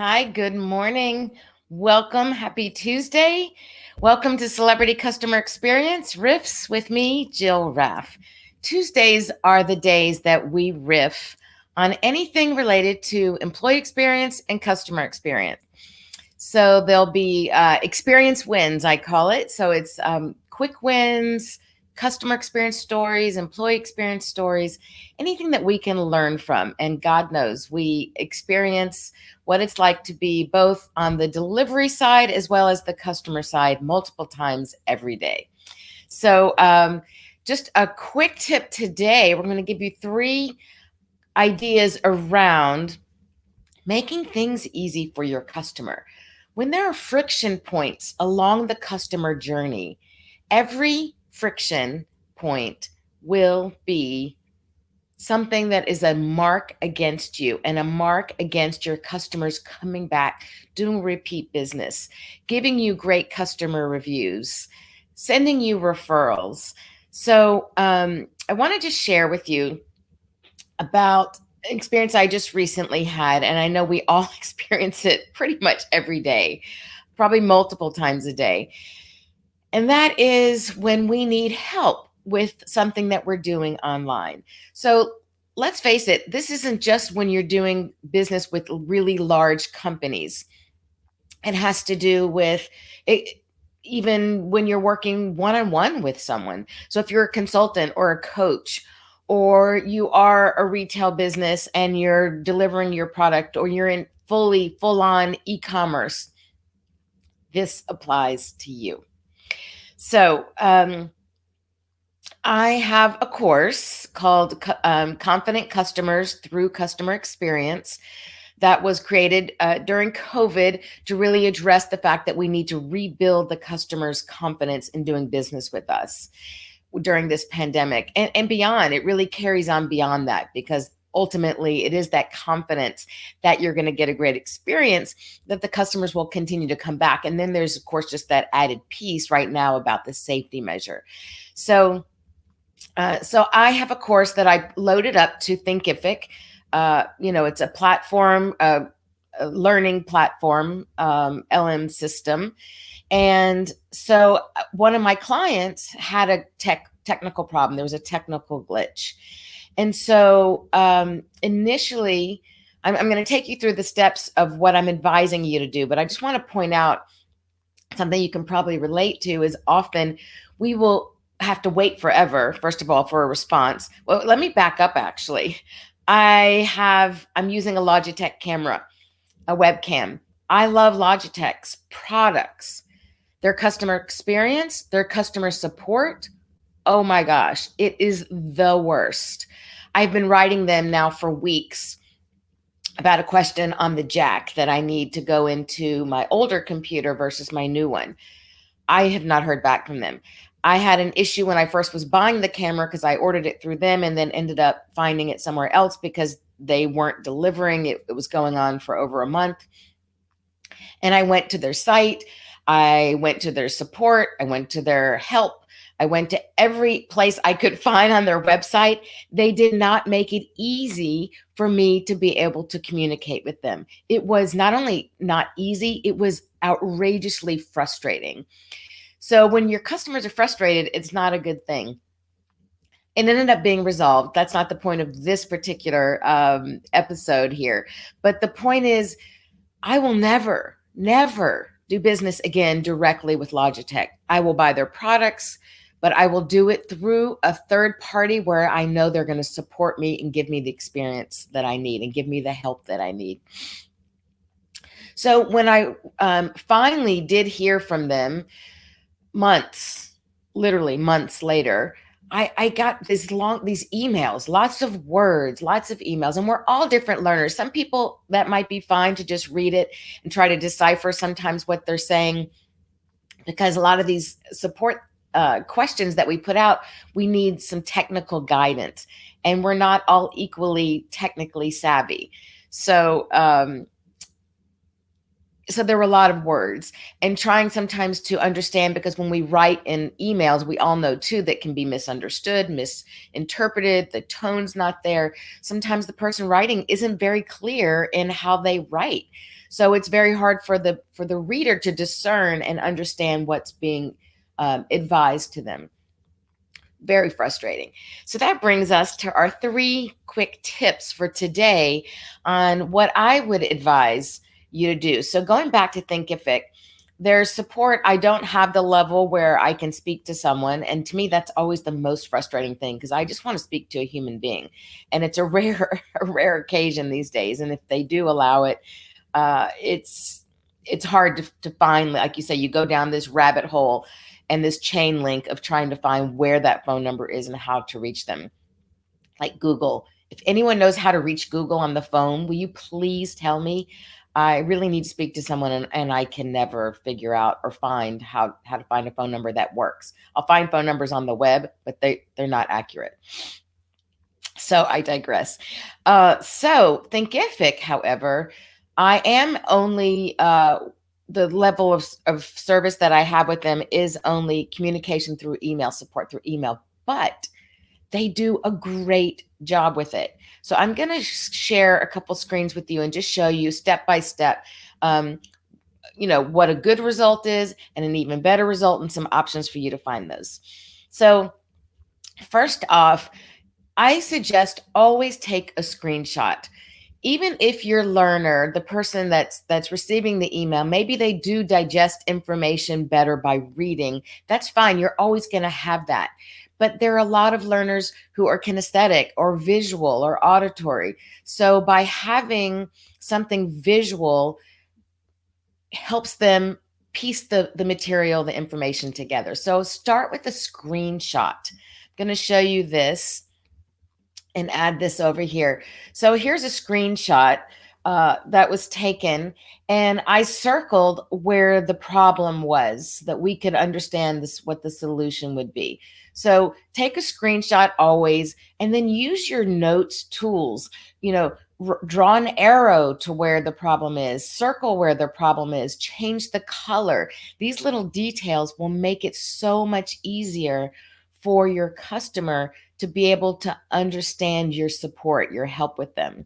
Hi, good morning. Welcome. Happy Tuesday. Welcome to Celebrity Customer Experience Riffs with me, Jill Raff. Tuesdays are the days that we riff on anything related to employee experience and customer experience. So there'll be experience wins, I call it. So it's quick wins, customer experience stories, employee experience stories, anything that we can learn from. And God knows we experience what it's like to be both on the delivery side as well as the customer side multiple times every day. So, just a quick tip today. We're going to give you 3 ideas around making things easy for your customer. When there are friction points along the customer journey, every friction point will be something that is a mark against you and a mark against your customers coming back, doing repeat business, giving you great customer reviews, sending you referrals. So I wanted to share with you about experience I just recently had, and I know we all experience it pretty much every day, probably multiple times a day. And that is when we need help with something that we're doing online. So let's face it, this isn't just when you're doing business with really large companies. It has to do with it, even when you're working one on one with someone. So if you're a consultant or a coach, or you are a retail business and you're delivering your product, or you're in full on e-commerce, this applies to you. So I have a course called Confident Customers Through Customer Experience that was created during COVID to really address the fact that we need to rebuild the customer's confidence in doing business with us during this pandemic and beyond. It really carries on beyond that, because ultimately it is that confidence that you're going to get a great experience that the customers will continue to come back. And then there's, of course, just that added piece right now about the safety measure. So I have a course that I loaded up to Thinkific. It's a platform, a learning platform, LM system. And so one of my clients had a technical problem. There was a technical glitch. And so initially, I'm going to take you through the steps of what I'm advising you to do. But I just want to point out something you can probably relate to is often we will have to wait forever, first of all, for a response. Well, let me back up actually. I'm using a Logitech camera, a webcam. I love Logitech's products, their customer experience, their customer support. Oh my gosh, it is the worst. I've been writing them now for weeks about a question on the jack that I need to go into my older computer versus my new one. I have not heard back from them. I had an issue when I first was buying the camera because I ordered it through them and then ended up finding it somewhere else because they weren't delivering. It was going on for over a month. And I went to their site. I went to their support. I went to their help. I went to every place I could find on their website. They did not make it easy for me to be able to communicate with them. It was not only not easy, it was outrageously frustrating. So when your customers are frustrated, it's not a good thing. And it ended up being resolved. That's not the point of this particular episode here. But the point is, I will never do business again directly with Logitech. I will buy their products, but I will do it through a third party where I know they're going to support me and give me the experience that I need and give me the help that I need. So when I finally did hear from them, literally months later, I got these emails, lots of words, lots of emails, and we're all different learners. Some people that might be fine to just read it and try to decipher sometimes what they're saying, because a lot of these support questions that we put out, we need some technical guidance, and we're not all equally technically savvy. So So there were a lot of words, and trying sometimes to understand, because when we write in emails, we all know too that can be misunderstood, misinterpreted, the tone's not there. Sometimes the person writing isn't very clear in how they write. So it's very hard for the reader to discern and understand what's being advised to them. Very frustrating. So that brings us to our 3 quick tips for today on what I would advise you to do. So going back to Thinkific, there's support. I don't have the level where I can speak to someone. And to me, that's always the most frustrating thing, because I just want to speak to a human being. And it's a rare occasion these days. And if they do allow it, it's hard to find. Like you say, you go down this rabbit hole and this chain link of trying to find where that phone number is and how to reach them. Like Google. If anyone knows how to reach Google on the phone, will you please tell me? I really need to speak to someone, and I can never figure out or find how to find a phone number that works. I'll find phone numbers on the web, but they're not accurate. So I digress. So Thinkific, however, I am only the level of service that I have with them is only communication through email, support through email, but they do a great job with it. So I'm going to share a couple screens with you and just show you step by step, what a good result is and an even better result, and some options for you to find those. So first off, I suggest always take a screenshot. Even if your learner, the person that's receiving the email, maybe they do digest information better by reading, that's fine. You're always going to have that. But there are a lot of learners who are kinesthetic or visual or auditory. So by having something visual helps them piece the material, the information together. So start with a screenshot. I'm going to show you this and add this over here. So here's a screenshot that was taken, and I circled where the problem was, that we could understand what the solution would be. So take a screenshot always, and then use your notes tools. Draw an arrow to where the problem is, circle where the problem is, change the color. These little details will make it so much easier for your customer to be able to understand your support, your help with them.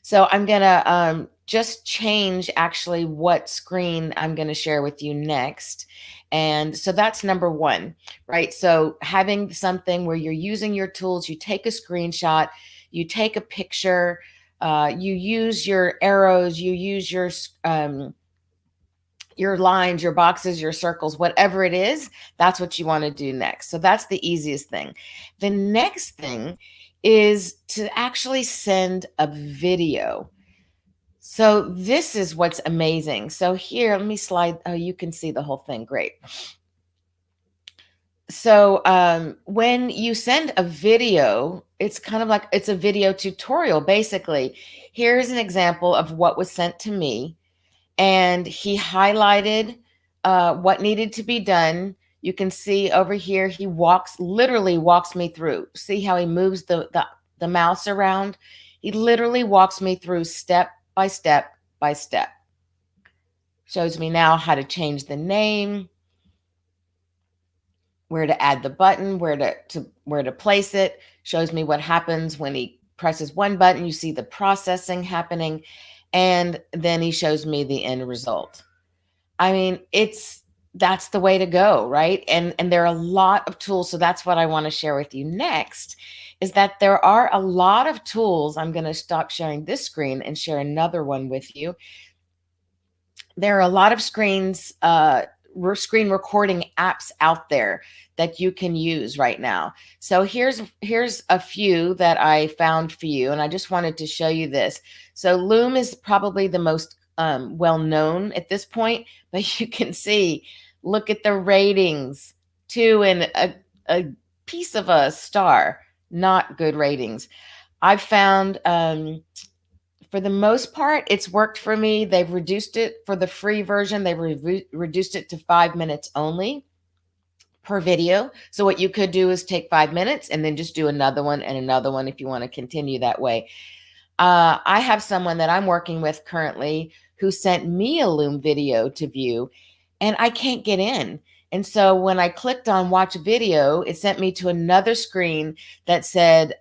So I'm going to just change actually what screen I'm going to share with you next. And so that's number 1, right? So having something where you're using your tools, you take a screenshot, you take a picture, you use your arrows, you use your lines, your boxes, your circles, whatever it is, that's what you want to do next. So that's the easiest thing. The next thing is to actually send a video. So this is what's amazing. So here, let me slide. Oh, you can see the whole thing. Great. So when you send a video, it's kind of like it's a video tutorial, basically. Here's an example of what was sent to me. And he highlighted what needed to be done. You can see over here, he literally walks me through. See how he moves the mouse around? He literally walks me through step by step by step. Shows me now how to change the name, where to add the button, where to place it. Shows me what happens when he presses one button. You see the processing happening. And then he shows me the end result. I mean, that's the way to go, right? And there are a lot of tools. So that's what I want to share with you next, is that there are a lot of tools. I'm going to stop sharing this screen and share another one with you. There are a lot of screen recording apps out there that you can use right now. So here's a few that I found for you, and I just wanted to show you this. So Loom is probably the most well-known at this point, but you can see, look at the ratings, 2 and a piece of a star, not good ratings. I've found for the most part, it's worked for me. They've reduced it for the free version. They've reduced it to 5 minutes only per video. So what you could do is take 5 minutes and then just do another one and another one if you want to continue that way. I have someone that I'm working with currently who sent me a Loom video to view, and I can't get in. And so when I clicked on watch video, it sent me to another screen that said,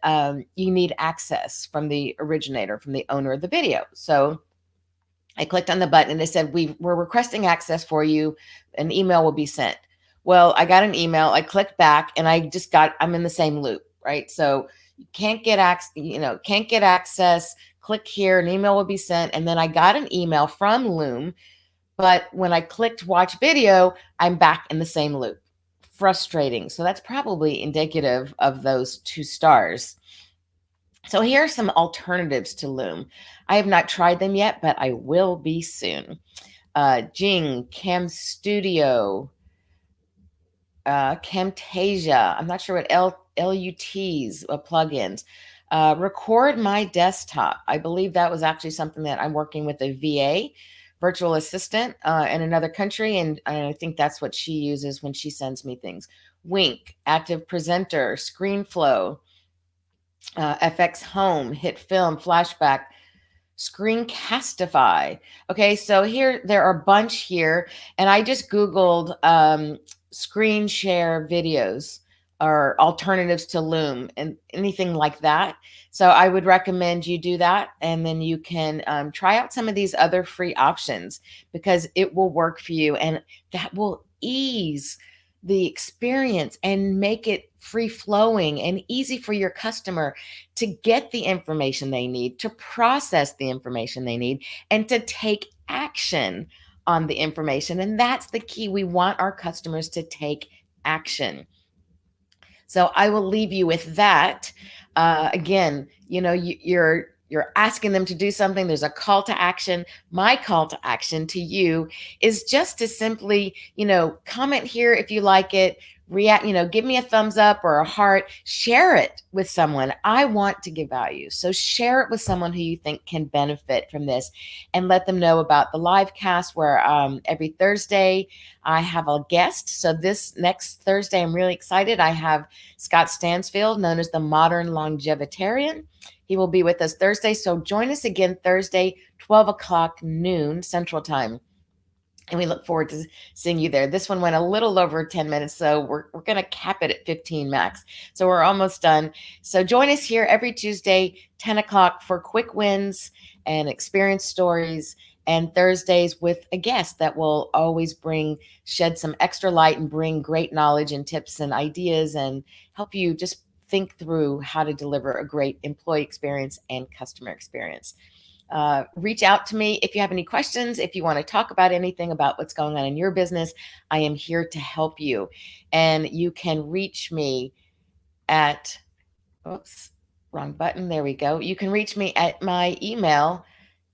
you need access from the originator, from the owner of the video. So I clicked on the button and it said, we're requesting access for you. An email will be sent. Well, I got an email. I clicked back and I'm in the same loop, right? So you can't get access, can't get access. Click here, an email will be sent. And then I got an email from Loom. But when I clicked watch video, I'm back in the same loop. Frustrating. So that's probably indicative of those 2 stars. So here are some alternatives to Loom. I have not tried them yet, but I will be soon. Jing, Cam Studio, Camtasia. I'm not sure what LUTs plugins. Record My Desktop. I believe that was actually something that I'm working with a VA, virtual assistant, in another country, and I think that's what she uses when she sends me things. Wink, Active Presenter, ScreenFlow, FX Home, Hit Film, Flashback, Screencastify. Okay, so here there are a bunch here, and I just Googled screen share videos or alternatives to Loom and anything like that. So I would recommend you do that, and then you can try out some of these other free options because it will work for you, and that will ease the experience and make it free flowing and easy for your customer to get the information they need, to process the information they need, and to take action on the information. And that's the key. We want our customers to take action. So I will leave you with that. Again, you're asking them to do something. There's a call to action. My call to action to you is just to simply, comment here if you like it, react, give me a thumbs up or a heart, share it with someone. I want to give value. So share it with someone who you think can benefit from this, and let them know about the live cast where every Thursday I have a guest. So this next Thursday, I'm really excited. I have Scott Stansfield, known as the Modern Longevitarian. He will be with us Thursday. So join us again Thursday, 12 o'clock noon Central Time. And we look forward to seeing you there. This one went a little over 10 minutes, so we're going to cap it at 15 max. So we're almost done. So join us here every Tuesday, 10 o'clock for quick wins and experience stories, and Thursdays with a guest that will always shed some extra light and bring great knowledge and tips and ideas and help you just think through how to deliver a great employee experience and customer experience. Reach out to me if you have any questions. If you want to talk about anything about what's going on in your business, I am here to help you. And you can reach me at, oops, wrong button. There we go. You can reach me at my email,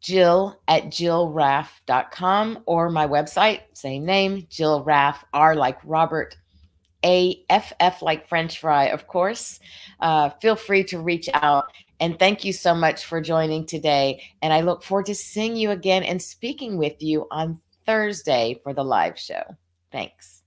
jill@jillraff.com, or my website, same name, Jill Raff, R like Robert, AFF like French fry, of course. Feel free to reach out. And thank you so much for joining today. And I look forward to seeing you again and speaking with you on Thursday for the live show. Thanks.